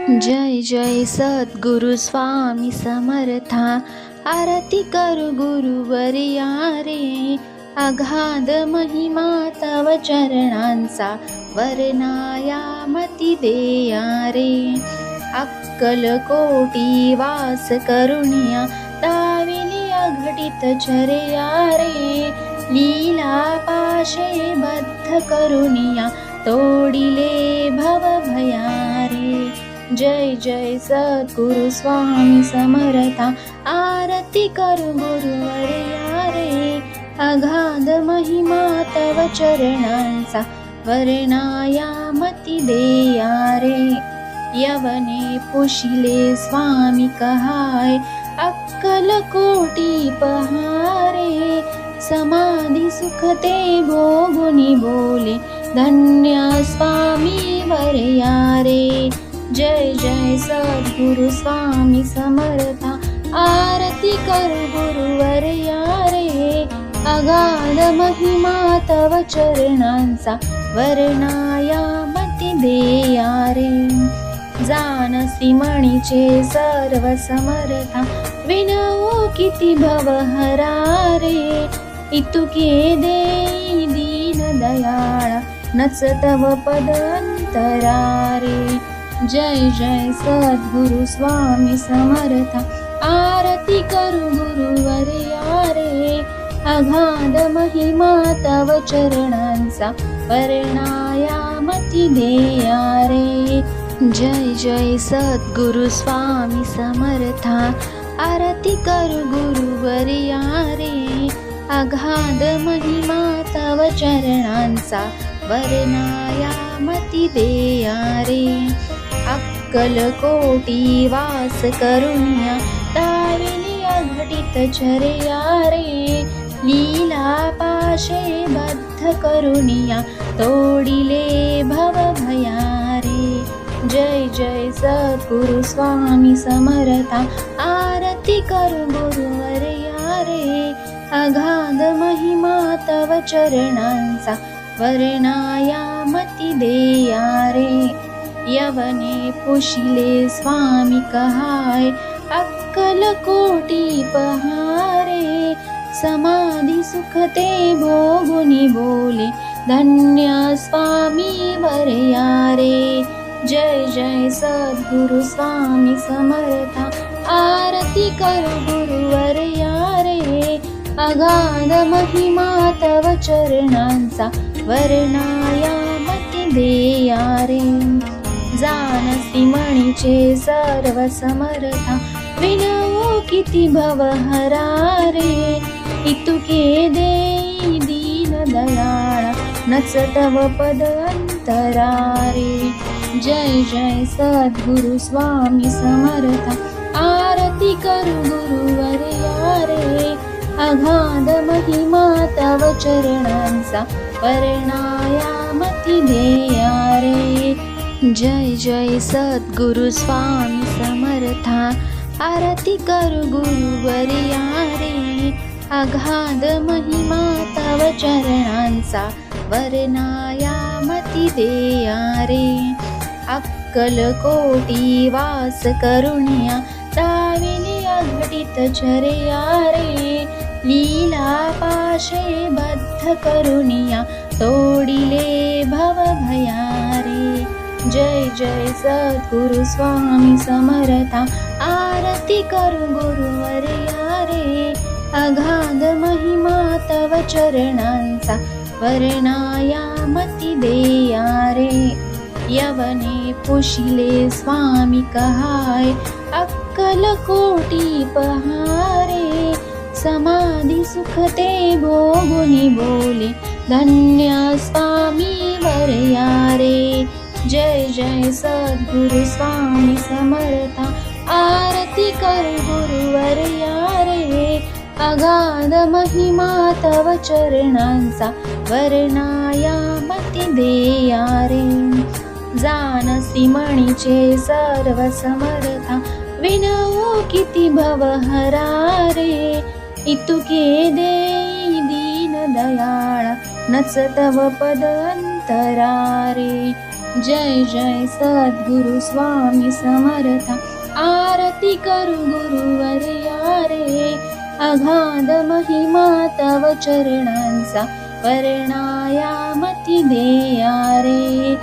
जय जय सद्गुरु स्वामी समर्था, आरती करू गुरुवर्या रे. अगाध महिमा तव चरणांचा, वर्णायामती देया रे. अक्कलकोटी वास करुणिया, दाविली अघटित चर्या रे. लीला पाशे बद्ध करुणिया, तोडिले भवभया रे. जय जय सद्गुरु स्वामी समर्था, आरती करू गुरुवर्या रे. अगाध महिमा तव चरणांचा, वर्णायामती देया रे. यवने पुशिले स्वामी कहाय, अक्कलकोटी पहारे. समाधी सुख ते भोगुनी बोले, धन्य स्वामी वर्या रे. जय जय सद्गुरु स्वामी समर्था, आरती करू गुरुवर्या रे. अगाध महिमा तव चरणांचा, वर्णायामती देया रे. जानसी मणीचे सर्व समर्था, विनवू किती भवहरा रे. इतुके देई दीन दयाळा, नच तव पद अंतरा रे. जय जय सद्गुरु स्वामी समर्था, आरती करू गुरुवर्या रे. अगाध महिमा तव चरणांचा, वर्णायामती देया रे. जय जय सद्गुरु स्वामी समर्था, आरती करू गुरुवर्या रे. अगाध महिमा तव चरणांचा, वर्णायामती देया रे. अक्कलकोटी वास करुण्या, दाविली अघटित चर्या रे. लीला पाशे बद्ध करुणिया, तोडिले भवभया रे. जय जय सद्गुरु स्वामी समर्था, आरती करू गुरुवर्या रे. अगाध महिमा तव चरणांचा, वर्णायामती देया रे. यवने पुशिले स्वामी कहाय, अक्कलकोटी पहारे. समाधी सुख ते भोगुनी बोले, धन्य स्वामी वर्या रे. जय जय सद्गुरु स्वामी समर्था, आरती करू गुरुवर्या रे. अगाध महिमा तव चरणांचा, वर्णायामती देया रे. जानसी मणीचे सर्व समर्था, विनवू किती भवहरा रे. इतुके देई दीन दयाळा, नच तव पद अंतरा रे. जय जय सद्गुरु स्वामी समर्था, आरती करू गुरुवर्या रे. अगाध महिमा तव चरणांचा, वर्णायामती देया रे. जय जय सद्गुरु स्वामी समर्था, आरती करू गुरुवर्या रे. अगाध महिमा तव चरणांचा, वर्णायामती देया रे. अक्कलकोटी वास करुणिया, दाविली अघटित चर्या रे. लीला पाशे बद्ध करुणिया, तोडिले भवभया रे. जय जय सद्गुरु स्वामी समर्था, आरती करू गुरुवर्या रे. अगाध महिमा तव चरणांचा, वर्णायामती देया रे. यवने पुशिले स्वामी कहाय, अक्कलकोटी पहारे. समाधी सुख ते भोगुनी बोले, धन्य स्वामी वर्या रे. जय जय सद्गुरु स्वामी समर्था, आरती करू गुरुवर्या रे. अगाध महिमा तव चरणांचा, वर्णायामती देया रे. जानसी मणीचे सर्व समर्था, विनवू किती भवहरा रे. इतुके देई दीन दयाळा, नच तव पद अंतरा रे. जय जय सद्गुरु स्वामी समर्था, आरती करू गुरुवर्या रे. अगाध महिमा तव चरणांचा, वर्णायामती देया रे.